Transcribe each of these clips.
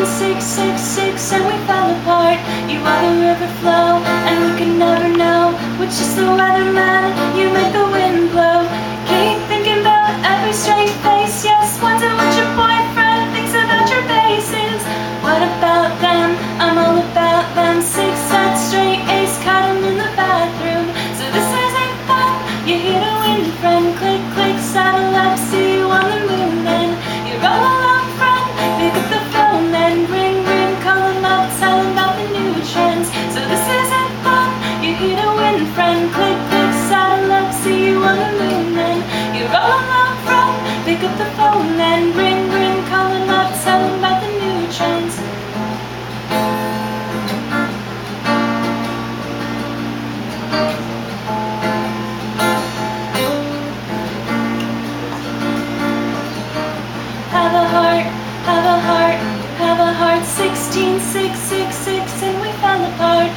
666 and we fell apart. You are the river flow and we could never know which is the weatherman. You make the wind blow. Keep thinking about every straight face. Yes, wonder what your boyfriend thinks about your faces. What about them? I'm all about them. 6 sets straight A's, caught him in the bathroom. So this isn't fun. You hear the wind friend. Click, click, saddle up, see you on the moon. Then you're all alone, friend. Pick up the phone, then ring, ring, call him up, tell him about the new trends. So this isn't fun. You hear the wind friend. Click, click, saddle up, see you on the moon. Then you're all alone, friend. Pick up the phone, then ring, ring, call him up, tell him about the new trends. Have a heart, have a heart, have a heart. 16666 and we fell apart.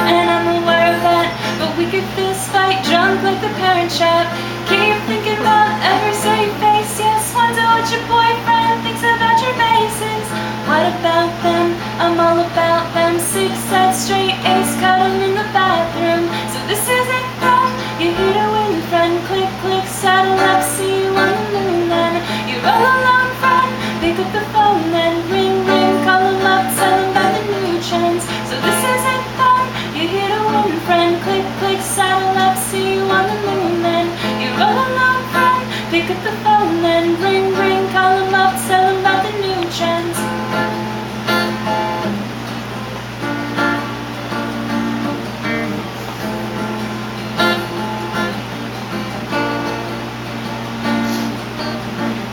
And I'm aware of that, but we could fist fight, drunk like the parent trap. Keep thinking about every straight face. Yes, wonder what your boyfriend thinks about your faces. What about them? I'm all about them. 6 sets straight A's, caught him in the bathroom. So this isn't fun. You hear the wind friend. Click, click, saddle up, see you on the moon. Then you're all alone, friend. Pick up the phone, then ring, ring, call him up, tell him about the new trends. So this isn't fun. You hear the wind friend. Click, click, saddle up, see you on the moon. Then you're all alone, friend. Pick up the phone, then ring, ring, call him up, tell him about the new trends.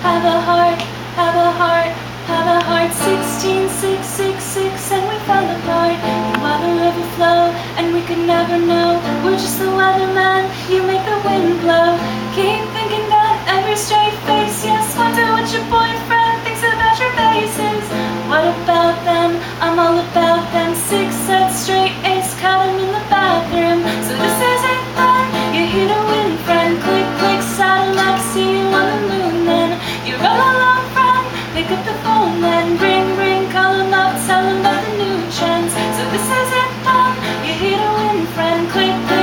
Have a heart, have a heart, have a heart. 16666 and we fell apart. You are the river flow and we could never know. We're just the weatherman, you make the wind blow. Keep thinking about every straight face. Yes, wonder what your boyfriend thinks about your faces. What about them? I'm all about them. 6 sets straight A's, caught him in the bathroom. So this isn't fun. You hear the wind friend. Click, click, saddle up, see you on the moon. Then you're all alone, friend. Pick up the phone, then ring, ring, call him up, tell him about the new trends. So this isn't fun. You hear the wind friend. Click, click.